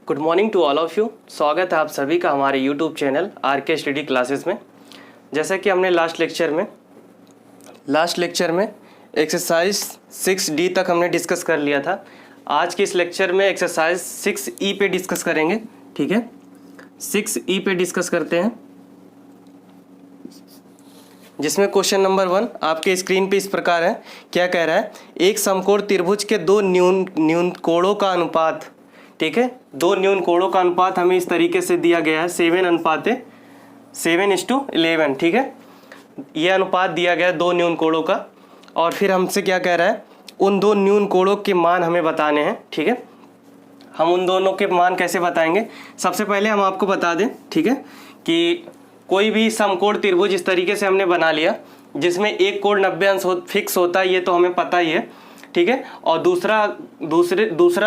Good morning to all of you. स्वागत है आप सभी का हमारे YouTube channel R K. Study classes में। जैसा कि हमने लास्ट लेक्चर में एक्सरसाइज 6D तक हमने डिस्कस कर लिया था। आज के इस लेक्चर में एक्सरसाइज 6E पे डिस्कस करेंगे। ठीक है, 6E पे डिस्कस करते हैं, जिसमें क्वेश्चन नंबर 1 आपके स्क्रीन पे इस प्रकार है। क्या कह रहा है? एक समकोण त्रिभुज के दो न्यून कोणों का अनुपात। ठीक है, दो न्यून कोणों का अनुपात हमें इस तरीके से दिया गया है 7:11। ठीक है, यह अनुपात दिया गया है दो न्यून कोणों का। और फिर हमसे क्या कह रहा है? उन दो न्यून कोणों के मान हमें बताने हैं। ठीक है, हम उन दोनों के मान कैसे बताएंगे? सबसे पहले हम आपको बता दें, ठीक है, कि कोई भी समकोण त्रिभुज इस तरीके से हमने बना लिया जिसमें एक कोण 90 अंश फिक्स होता है, ये तो हमें पता ही है। ठीक है, और दूसरा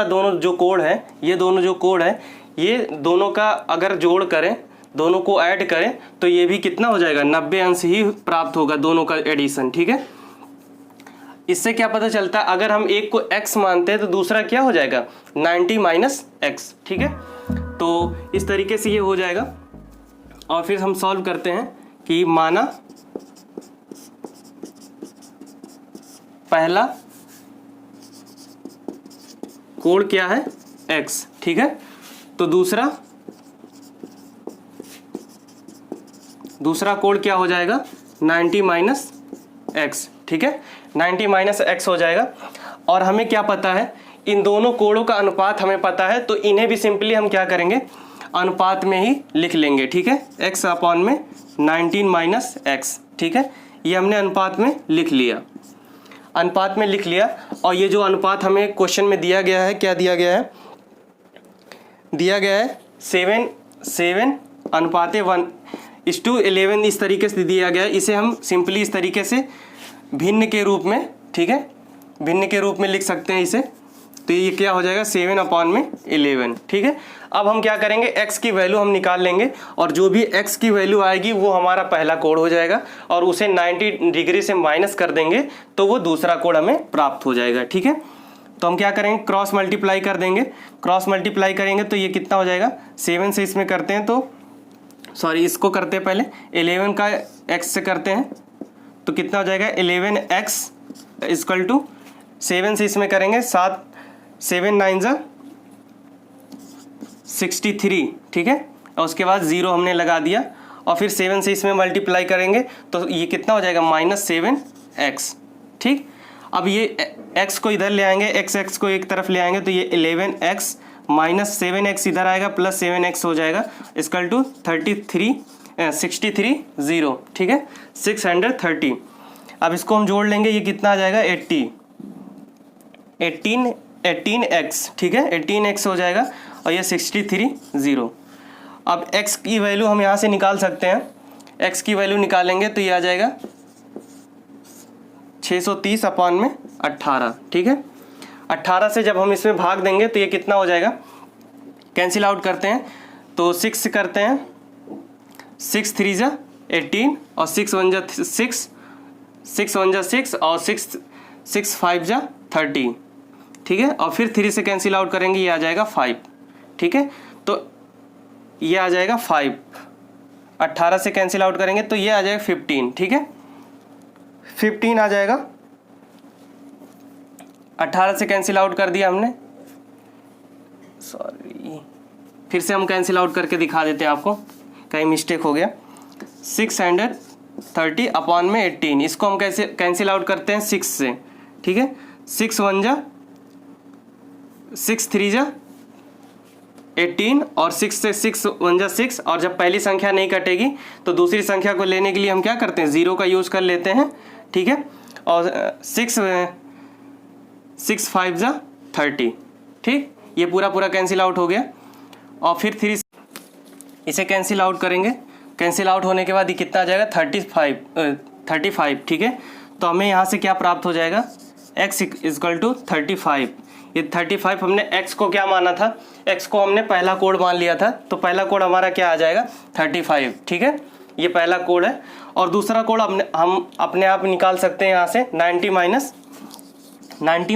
दोनों जो कोण है, ये दोनों जो कोण है, ये दोनों का अगर जोड़ करें, दोनों को ऐड करें तो ये भी कितना हो जाएगा? 90 अंश ही प्राप्त होगा, दोनों का एडिशन। ठीक है, इससे क्या पता चलता है? अगर हम एक को x मानते हैं तो दूसरा क्या हो जाएगा? 90 माइनस x। ठीक है, तो इस तरीके से ये हो जाएगा। और फिर हम सॉल्व करते हैं कि माना पहला कोण क्या है? x। ठीक है, तो दूसरा कोण क्या हो जाएगा? 90 माइनस x। ठीक है, 90 माइनस x हो जाएगा। और हमें क्या पता है? इन दोनों कोणों का अनुपात हमें पता है, तो इन्हें भी सिंपली हम क्या करेंगे? अनुपात में ही लिख लेंगे। ठीक है, x अपॉन में 19 माइनस x। ठीक है, ये हमने अनुपात में लिख लिया, और ये जो अनुपात हमें क्वेश्चन में दिया गया है, क्या दिया गया है? दिया गया है 7 अनुपात 1:11 इस तरीके से दिया गया है। इसे हम सिंपली इस तरीके से भिन्न के रूप में, ठीक है, भिन्न के रूप में लिख सकते हैं इसे। तो ये क्या हो जाएगा? 7/11। ठीक है, अब हम क्या करेंगे? x की वैल्यू हम निकाल लेंगे, और जो भी x की वैल्यू आएगी वो हमारा पहला कोण हो जाएगा, और उसे 90 डिग्री से माइनस कर देंगे तो वो दूसरा कोण हमें प्राप्त हो जाएगा। ठीक है, तो हम क्या करेंगे? क्रॉस मल्टीप्लाई कर देंगे। क्रॉस मल्टीप्लाई करेंगे तो ये कितना हो जाएगा? 7 से इसमें करते हैं तो इसको करते हैं पहले, 11 का x से करते हैं तो कितना हो जाएगा? 11x इक्वल टू 7 से इसमें करेंगे 7 9 63। ठीक है, और उसके बाद 0 हमने लगा दिया, और फिर 7 से इसमें मल्टीप्लाई करेंगे तो ये कितना हो जाएगा? -7x। ठीक, अब ये x को इधर ले आएंगे, x को एक तरफ ले आएंगे तो ये 11x माइनस 7x इधर आएगा, प्लस 7x हो जाएगा, इक्वल टू 63 0। ठीक है, 630। अब इसको हम जोड़ लेंगे, ये कितना आ जाएगा? 18x। ठीक है, 18x हो जाएगा, और ये 63 0। अब x की वैल्यू हम यहाँ से निकाल सकते हैं। x की वैल्यू निकालेंगे तो ये आ जाएगा 630/18। ठीक है, 18 से जब हम इसमें भाग देंगे तो ये कितना हो जाएगा? कैंसिल आउट करते हैं तो 6 करते हैं, 6 3 जा 18, और 6 1 जा 6 और 6 5 जा 30। ठीक है, और फिर 3 से कैंसिल आउट करेंगे, ये आ जाएगा 5। ठीक है, तो ये आ जाएगा 5। 18 से कैंसिल आउट करेंगे तो ये आ जाएगा 15। ठीक है, 15 आ जाएगा। 18 से कैंसिल आउट कर दिया हमने, फिर से हम कैंसिल आउट करके दिखा देते हैं आपको, कहीं मिस्टेक हो गया। 630 अपॉन में 18, इसको हम कैसे कैंसिल आउट करते हैं? 6 से। ठीक है, 6 1 जा 6 3 जा 18, और 6 से 6 1 जा 6, और जब पहली संख्या नहीं कटेगी तो दूसरी संख्या को लेने के लिए हम क्या करते हैं? 0 का यूज़ कर लेते हैं। ठीक है, और 6 5 जा 30। ठीक, ये पूरा कैंसिल आउट हो गया, और फिर 3 इसे कैंसिल आउट करेंगे। कैंसिल आउट होने के बाद ये कितना आ जाएगा? 35। ठीक है, तो हमें यहाँ से क्या प्राप्त हो जाएगा? x equal to 35। ये 35 हमने x को क्या माना था? x को हमने पहला कोण मान लिया था, तो पहला कोण हमारा क्या आ जाएगा? 35। ठीक है, ये पहला कोण है, और दूसरा कोण हम अपने आप निकाल सकते हैं यहाँ से 90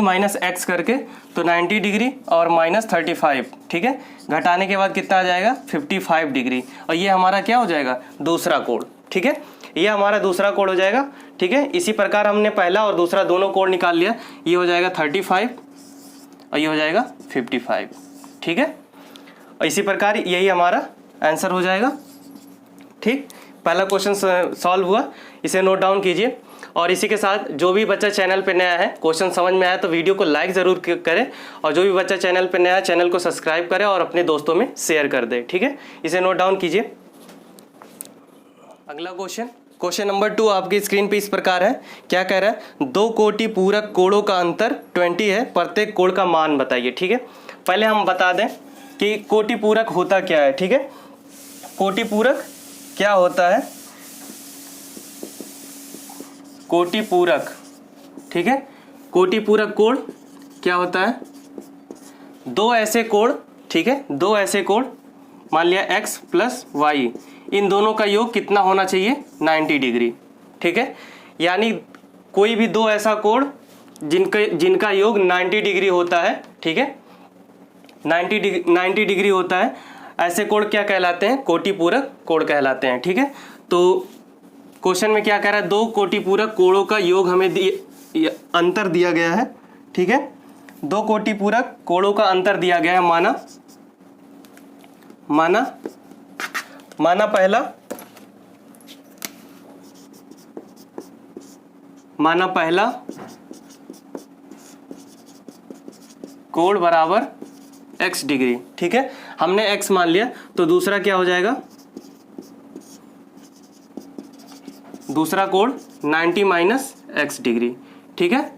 माइनस x करके, तो 90 डिग्री और माइनस 35, ठीक है। घटाने के बाद कितना आ जाएगा 55 डिग्री, और ये हमारा क्या हो जाएगा दूसरा कोण, ठीक है। ये हमारा दूसरा कोण हो जाएगा, ठीक है। इसी प्रकार हमने पहला और दूसरा दोनों कोण निकाल लिया। ये हो जाएगा 35 और ये हो जाएगा 55, ठीक है। और इसी प्रकार यही हमारा आंसर हो जाएगा, ठीक। पहला क्वेश्चन सॉल्व हुआ, इसे नोट डाउन कीजिए। और इसी के साथ जो भी बच्चा चैनल पे नया है, क्वेश्चन समझ में आया तो वीडियो को लाइक ज़रूर करें, और जो भी बच्चा चैनल पे नया है चैनल को सब्सक्राइब करें और अपने दोस्तों में शेयर कर दे, ठीक है। इसे नोट डाउन कीजिए। अगला क्वेश्चन नंबर 2 आपकी स्क्रीन पे इस प्रकार है। क्या कह रहा है, 2 कोटि पूरक कोणों का अंतर 20 है, प्रत्येक कोण का मान बताइए, ठीक है। पहले हम बता दें कि कोटि पूरक होता क्या है, ठीक है। कोटि पूरक क्या होता है, कोटि पूरक, ठीक है। कोटि पूरक कोण क्या होता है, दो ऐसे कोण, ठीक है, दो ऐसे कोण मान लिया x प्लस वाई, इन दोनों का योग कितना होना चाहिए 90 डिग्री, ठीक है। यानी कोई भी दो ऐसा कोण जिनका योग 90 डिग्री होता है, ठीक है, 90 डिग्री होता है, ऐसे कोण क्या कहलाते हैं, कोटि पूरक कोण कहलाते हैं, ठीक है। तो क्वेश्चन में क्या कह रहा है, 2 कोटि पूरक कोणों का योग हमें अंतर दिया गया है, ठीक है। 2 कोटि पूरक कोणों का अंतर दिया गया है, माना पहला कोण बराबर x डिग्री, ठीक है। हमने x मान लिया, तो दूसरा क्या हो जाएगा, दूसरा कोण 90 माइनस x डिग्री, ठीक है।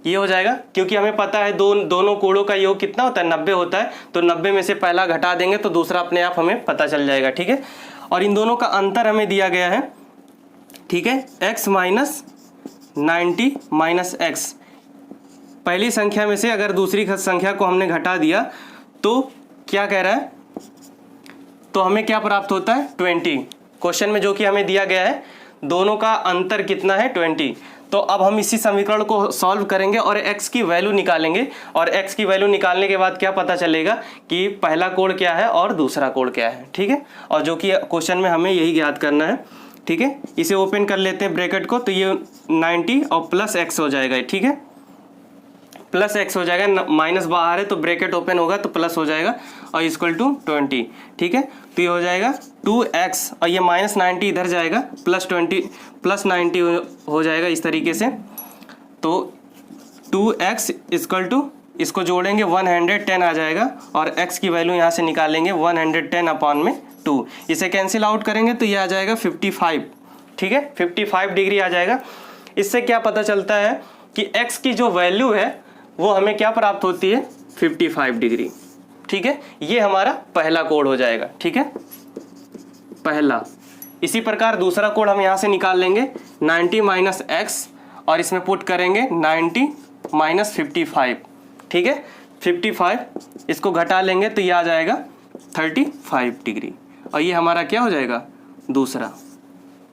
ये हो जाएगा, क्योंकि हमें पता है दोनों कोणों का योग कितना होता है 90 होता है, तो 90 में से पहला घटा देंगे तो दूसरा अपने आप हमें पता चल जाएगा, ठीक है। और इन दोनों का अंतर हमें दिया गया है, ठीक है, x माइनस 90 माइनस x। पहली संख्या में से अगर दूसरी संख्या को हमने घटा दिया तो क्या कह रहा है, तो हमें क्या प्राप्त होता है 20। क्वेश्चन में जो कि हमें दिया गया है दोनों का अंतर कितना है 20। तो अब हम इसी समीकरण को सॉल्व करेंगे और x की वैल्यू निकालेंगे, और x की वैल्यू निकालने के बाद क्या पता चलेगा कि पहला कोण क्या है और दूसरा कोण क्या है, ठीक है। और जो कि क्वेश्चन में हमें यही ज्ञात करना है, ठीक है। इसे ओपन कर लेते हैं ब्रैकेट को, तो ये 90 और प्लस x हो जाएगा, ठीक है, प्लस x हो जाएगा, माइनस बाहर है तो ब्रैकेट ओपन होगा तो प्लस हो जाएगा, और इक्वल टू 20, ठीक है। तो ये हो जाएगा 2x, और ये माइनस 90 इधर जाएगा, प्लस 90 हो जाएगा इस तरीके से। तो 2x इक्वल टू, इसको जोड़ेंगे 110 आ जाएगा, और x की वैल्यू यहाँ से निकालेंगे 110 अपॉन में 2, इसे कैंसिल आउट करेंगे तो ये आ जाएगा 55, ठीक है, 55 डिग्री आ जाएगा। इससे क्या पता चलता है कि x की जो वैल्यू है वो हमें क्या प्राप्त होती है 55 डिग्री, ठीक है। ये हमारा पहला कोण हो जाएगा, ठीक है, पहला। इसी प्रकार दूसरा कोण हम यहाँ से निकाल लेंगे 90 माइनस एक्स, और इसमें पुट करेंगे 90 माइनस 55, ठीक है, 55, इसको घटा लेंगे तो ये आ जाएगा 35 डिग्री, और ये हमारा क्या हो जाएगा दूसरा,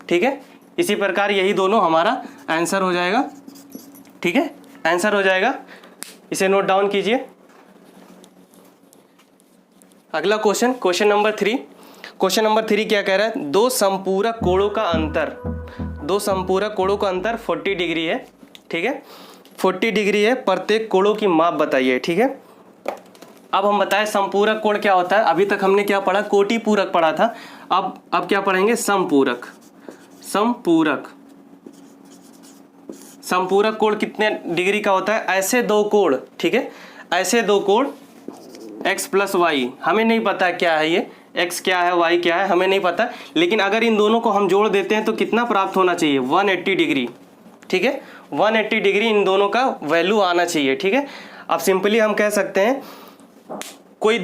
ठीक है। इसी प्रकार यही दोनों हमारा आंसर हो जाएगा, ठीक है, आंसर हो जाएगा। इसे नोट डाउन कीजिए। अगला क्वेश्चन नंबर 3। क्वेश्चन नंबर 3 क्या कह रहा है, दो संपूरक कोणों का अंतर 40 डिग्री है, ठीक है, 40 डिग्री है, प्रत्येक कोणों की माप बताइए, ठीक है। अब हम बताएं संपूरक कोण क्या होता है। अभी तक हमने क्या पढ़ा, कोटि पूरक पढ़ा था, अब क्या पढ़ेंगे संपूरक कोण कितने डिग्री का होता है, ऐसे दो कोण, ठीक है, ऐसे दो कोण x प्लस वाई, हमें नहीं पता क्या है ये x क्या है y क्या है, हमें नहीं पता, लेकिन अगर इन दोनों को हम जोड़ देते हैं तो कितना प्राप्त होना चाहिए 180 डिग्री, ठीक है, 180 डिग्री इन दोनों का वैल्यू आना चाहिए, ठीक है। अब सिंपली हम कह सकते हैं कोई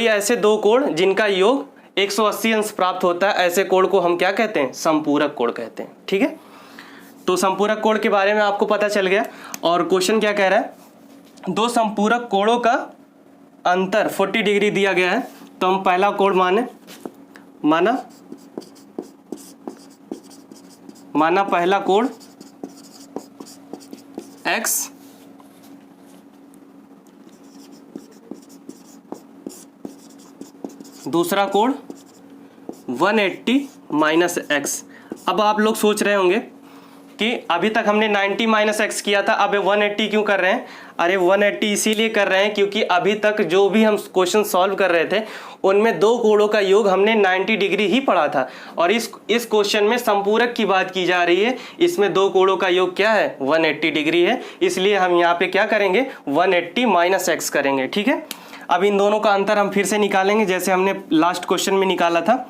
ऐसे दो कोण जिनका योग 180 अंश प्राप्त होता है, ऐसे कोण को हम क्या कहते हैं संपूरक कोण कहते हैं, ठीक है। तो संपूरक कोण के बारे में आपको पता चल गया। और क्वेश्चन क्या कह रहा है, दो संपूरक कोणों का अंतर 40 डिग्री दिया गया है, तो हम पहला कोण माना पहला कोण x दूसरा कोण 180 माइनस एक्स। अब आप लोग सोच रहे होंगे कि अभी तक हमने 90 माइनस एक्स किया था, अब 180 क्यों कर रहे हैं? अरे 180 इसीलिए कर रहे हैं क्योंकि अभी तक जो भी हम क्वेश्चन सॉल्व कर रहे थे उनमें दो कोणों का योग हमने 90 डिग्री ही पढ़ा था, और इस क्वेश्चन में संपूरक की बात की जा रही है। इसमें दो कोणों का योग क्या है? 180 डिग्री है, इसलिए हम यहाँ पे क्या करेंगे? 180 माइनस एक्स करेंगे। ठीक है, अब इन दोनों का अंतर हम फिर से निकालेंगे जैसे हमने लास्ट क्वेश्चन में निकाला था,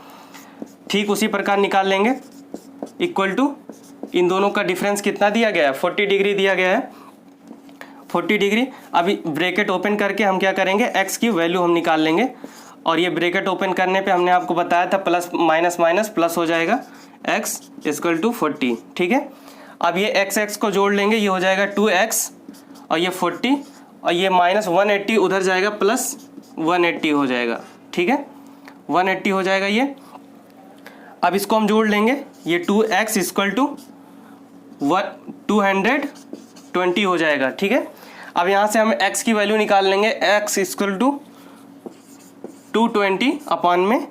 ठीक उसी प्रकार निकाल लेंगे। इक्वल टू इन दोनों का डिफरेंस कितना दिया गया है? 40 डिग्री दिया गया है, 40 डिग्री। अभी ब्रैकेट ओपन करके हम क्या करेंगे? x की वैल्यू हम निकाल लेंगे, और ये ब्रैकेट ओपन करने पे हमने आपको बताया था प्लस माइनस माइनस प्लस हो जाएगा, x इक्वल टू 40। ठीक है, अब ये x को जोड़ लेंगे, ये हो जाएगा 2x और ये 40, और ये माइनस 180 उधर जाएगा, प्लस 180 हो जाएगा। ठीक है, 180 हो जाएगा ये। अब इसको हम जोड़ लेंगे, ये 2x इक्वल टू 220 हो जाएगा। ठीक है, अब यहाँ से हम x की वैल्यू निकाल लेंगे, x इक्वल टू 220 अपान में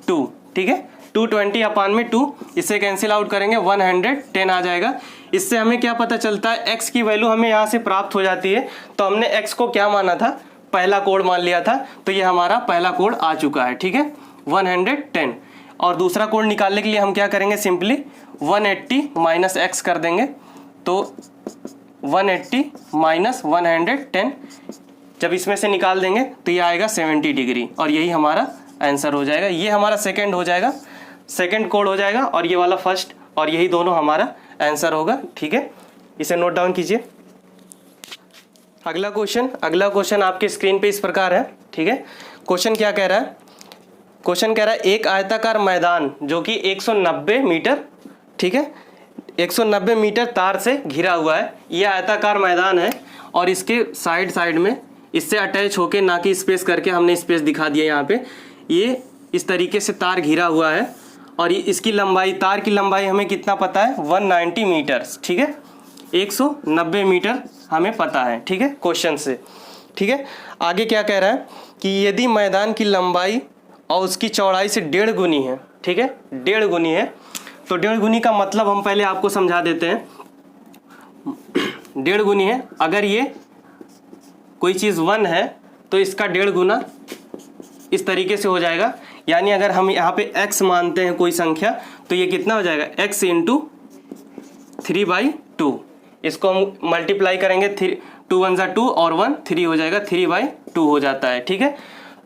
2। ठीक है, 220 अपान में 2, इससे कैंसिल आउट करेंगे 110 आ जाएगा। इससे हमें क्या पता चलता है? x की वैल्यू हमें यहाँ से प्राप्त हो जाती है। तो हमने x को क्या माना था? पहला कोण मान लिया था, तो ये हमारा पहला कोण आ चुका है। ठीक है, 110। और दूसरा कोण निकालने के लिए हम क्या करेंगे? सिंपली 180 माइनस एक्स कर देंगे, तो 180 माइनस 110 जब इसमें से निकाल देंगे तो ये आएगा 70 डिग्री, और यही हमारा आंसर हो जाएगा। ये हमारा सेकंड हो जाएगा, सेकंड कोण हो जाएगा, और ये वाला फर्स्ट, और यही दोनों हमारा आंसर होगा। ठीक है, इसे नोट डाउन कीजिए। अगला क्वेश्चन आपके स्क्रीन पे इस प्रकार है। ठीक है, क्वेश्चन क्या कह रहा है? क्वेश्चन कह रहा है एक आयताकार मैदान जो कि 190 मीटर, ठीक है, 190 मीटर तार से घिरा हुआ है। यह आयताकार मैदान है, और इसके साइड में इससे अटैच होके, ना कि स्पेस करके, हमने स्पेस दिखा दिया यहाँ पे, ये इस तरीके से तार घिरा हुआ है, और इसकी लंबाई, तार की लंबाई हमें कितना पता है? 190 मीटर्स। ठीक है, 190 मीटर हमें पता है। ठीक है, क्वेश्चन से। ठीक है, आगे क्या कह रहा है कि यदि मैदान की लंबाई और उसकी चौड़ाई से 1.5 गुनी है। ठीक है, 1.5 गुनी है, तो 1.5 गुनी का मतलब हम पहले आपको समझा देते हैं। 1.5 गुनी है, अगर ये कोई चीज़ 1 है तो इसका 1.5 गुना इस तरीके से हो जाएगा। यानी अगर हम यहाँ पे x मानते हैं कोई संख्या, तो ये कितना हो जाएगा? x into 3/2। इसको हम मल्टीप्लाई करेंगे, 2 1 = 2 और 1 3 हो जाएगा, 3/2 हो जाता है। ठीक है,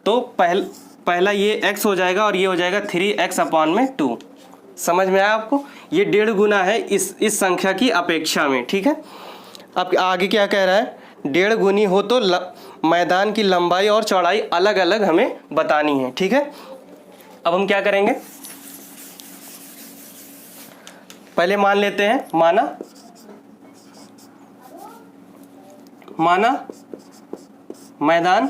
तो पहला ये x हो जाएगा, और ये हो जाएगा 3x अपान में 2। समझ में आया आपको? ये 1.5 गुना है इस संख्या की अपेक्षा में। ठीक है, अब आगे क्या कह रहा है? 1.5 गुनी हो तो मैदान की लंबाई और चौड़ाई अलग अलग हमें बतानी है। ठीक है, अब हम क्या करेंगे? पहले मान लेते हैं, माना मैदान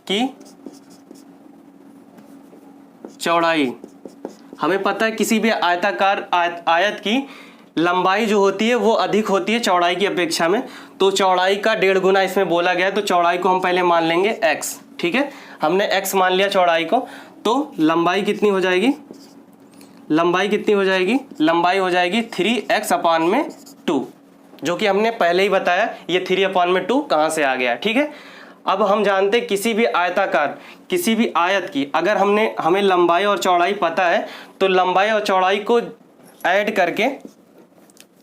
की चौड़ाई, हमें पता है किसी भी आयताकार आयत की लंबाई जो होती है वो अधिक होती है चौड़ाई की अपेक्षा में, तो चौड़ाई का 1.5 गुना इसमें बोला गया है, तो चौड़ाई को हम पहले मान लेंगे x। ठीक है, हमने x मान लिया चौड़ाई को, तो लंबाई कितनी हो जाएगी? लंबाई हो जाएगी 3x अपान में 2, जो कि हमने पहले ही बताया ये 3 अपान में 2 कहाँ से आ गया। ठीक है, अब हम जानते हैं किसी भी आयताकार, किसी भी आयत की अगर हमें लंबाई और चौड़ाई पता है, तो लंबाई और चौड़ाई को ऐड करके,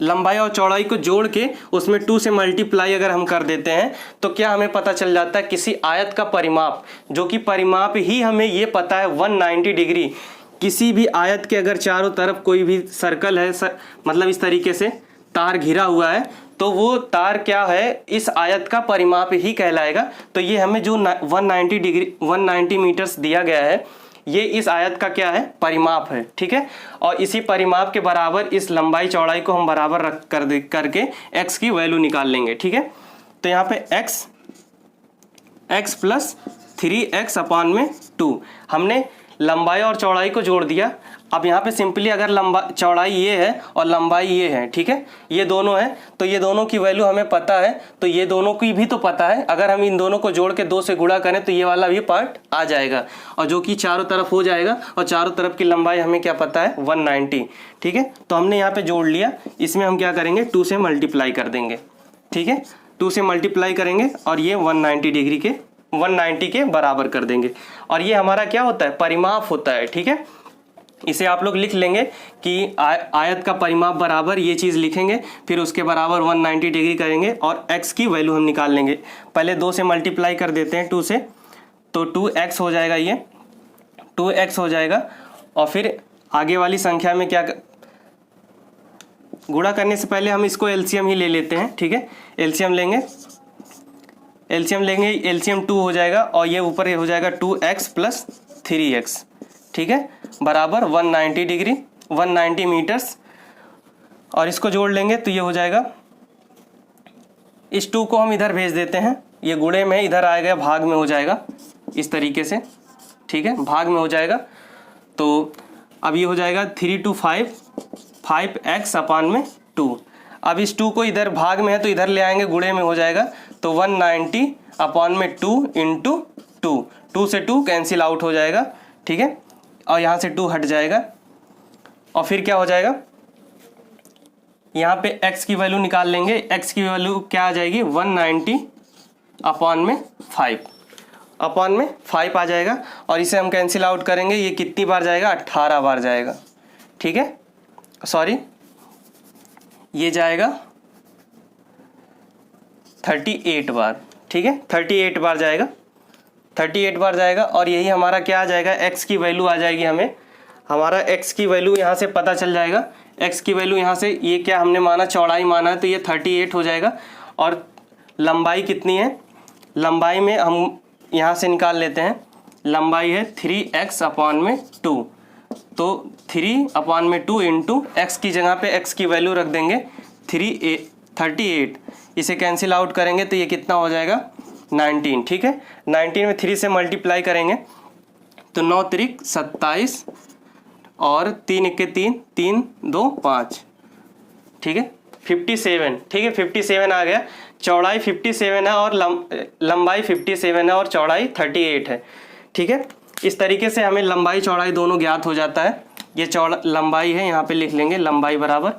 लंबाई और चौड़ाई को जोड़ के उसमें 2 से मल्टीप्लाई अगर हम कर देते हैं, तो क्या हमें पता चल जाता है? किसी आयत का परिमाप, जो कि परिमाप ही हमें ये पता है 190 डिग्री। किसी भी आयत के अगर चारों तरफ कोई भी सर्कल है, मतलब इस तरीके से तार घिरा हुआ है, तो वो तार क्या है? इस आयत का परिमाप ही कहलाएगा। तो ये हमें जो 190 मीटर्स दिया गया है, ये इस आयत का क्या है? परिमाप है। ठीक है, और इसी परिमाप के बराबर इस लंबाई चौड़ाई को हम बराबर रख करके x की वैल्यू निकाल लेंगे। ठीक है, तो यहाँ पे x प्लस 3x अपान में 2, हमने लंबाई और चौड़ाई को जोड़ दिया। अब यहाँ पे सिंपली अगर चौड़ाई ये है और लंबाई ये है, ठीक है, ये दोनों है, तो ये दोनों की वैल्यू हमें पता है, तो ये दोनों की भी तो पता है। अगर हम इन दोनों को जोड़ के 2 से गुणा करें तो ये वाला भी पार्ट आ जाएगा, और जो कि चारों तरफ हो जाएगा, और चारों तरफ की लंबाई हमें क्या पता है 190, ठीक है। तो हमने यहाँ पे जोड़ लिया, इसमें हम क्या करेंगे 2 से मल्टीप्लाई कर देंगे, ठीक है, 2 से मल्टीप्लाई करेंगे और ये 190 के बराबर कर देंगे, और ये हमारा क्या होता है, परिमाप होता है, ठीक है। इसे आप लोग लिख लेंगे कि आयत का परिमाप बराबर ये चीज़ लिखेंगे, फिर उसके बराबर 190 डिग्री करेंगे और x की वैल्यू हम निकाल लेंगे। पहले 2 से मल्टीप्लाई कर देते हैं 2 से, तो 2x हो जाएगा, ये 2x हो जाएगा, और फिर आगे वाली संख्या में क्या गुणा करने से पहले हम इसको एलसीएम ही ले लेते हैं, ठीक है। एलसीएम लेंगे, एलसीएम 2 हो जाएगा, और ये ऊपर हो जाएगा 2x प्लस 3x, ठीक है, बराबर 190 डिग्री, 190 मीटर्स, और इसको जोड़ लेंगे तो ये हो जाएगा, इस 2 को हम इधर भेज देते हैं, ये गुणे में इधर आएगा, भाग में हो जाएगा इस तरीके से, ठीक है, भाग में हो जाएगा। तो अब ये हो जाएगा 3 to 5x अपान में 2। अब इस 2 को इधर भाग में है तो इधर ले आएंगे, गुणे में हो जाएगा, तो 190 अपान में 2 इंटू 2 से 2 कैंसिल आउट हो जाएगा, ठीक है, और यहाँ से 2 हट जाएगा, और फिर क्या हो जाएगा, यहाँ पे x की वैल्यू निकाल लेंगे। x की वैल्यू क्या आ जाएगी 190 अपान में 5 आ जाएगा, और इसे हम कैंसिल आउट करेंगे, ये कितनी बार जाएगा 18 बार जाएगा, ठीक है, सॉरी ये जाएगा 38 बार, ठीक है, 38 बार जाएगा, 38 बार जाएगा, और यही हमारा क्या आ जाएगा, x की वैल्यू आ जाएगी, हमारा x की वैल्यू यहाँ से पता चल जाएगा। x की वैल्यू यहाँ से, ये क्या हमने माना, चौड़ाई माना है, तो ये 38 हो जाएगा, और लंबाई कितनी है, लंबाई में हम यहाँ से निकाल लेते हैं, लंबाई है 3x अपान में 2, तो 3 अपान में 2 इंटू एक्स की जगह पे x की वैल्यू रख देंगे 38, इसे कैंसिल आउट करेंगे तो ये कितना हो जाएगा 19, ठीक है। 19 में 3 से मल्टीप्लाई करेंगे तो 9 त्रिक 27, और 3 1 3, 3 2 5, ठीक है, 57, ठीक है, 57 आ गया। चौड़ाई 57 है और लंबाई 57 है और चौड़ाई 38 है, ठीक है। इस तरीके से हमें लंबाई चौड़ाई दोनों ज्ञात हो जाता है। ये लंबाई है, यहाँ पे लिख लेंगे लंबाई बराबर।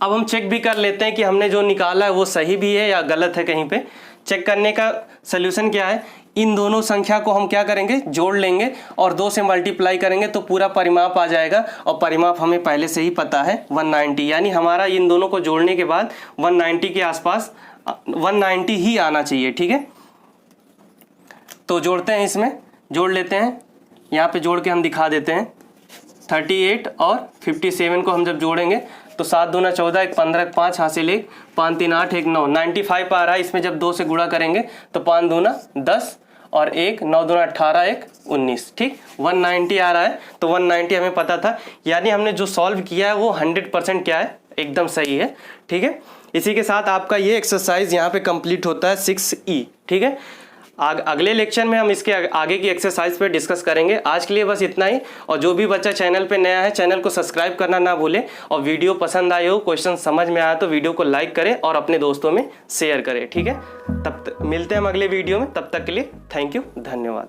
अब हम चेक भी कर लेते हैं कि हमने जो निकाला है वो सही भी है या गलत है। कहीं पे चेक करने का सल्यूशन क्या है, इन दोनों संख्या को हम क्या करेंगे, जोड़ लेंगे और 2 से मल्टीप्लाई करेंगे तो पूरा परिमाप आ जाएगा, और परिमाप हमें पहले से ही पता है 190, यानी हमारा इन दोनों को जोड़ने के बाद 190 के आसपास 190 ही आना चाहिए, ठीक है। तो जोड़ते हैं, इसमें जोड़ लेते हैं, यहाँ पे जोड़ के हम दिखा देते हैं। 38 और 57 को हम जब जोड़ेंगे तो 7 दूना 14, 1 15, 5 हासिल 1, 5 3 8, 1 9, 95 आ रहा है। इसमें जब 2 से गुणा करेंगे तो 5 दूना 10 और 1 9 दूना 18, 1 19, ठीक, 190 आ रहा है। तो 190 हमें पता था, यानी हमने जो सॉल्व किया है वो 100% क्या है, एकदम सही है, ठीक है। इसी के साथ आपका ये एक्सरसाइज यहाँ पे कंप्लीट होता है 6E, ठीक है। अगले लेक्चर में हम इसके आगे की एक्सरसाइज पे डिस्कस करेंगे। आज के लिए बस इतना ही, और जो भी बच्चा चैनल पे नया है चैनल को सब्सक्राइब करना ना भूले, और वीडियो पसंद आए हो, क्वेश्चन समझ में आया तो वीडियो को लाइक करें और अपने दोस्तों में शेयर करें, ठीक है। तब तक मिलते हैं हम अगले वीडियो में, तब तक के लिए थैंक यू, धन्यवाद।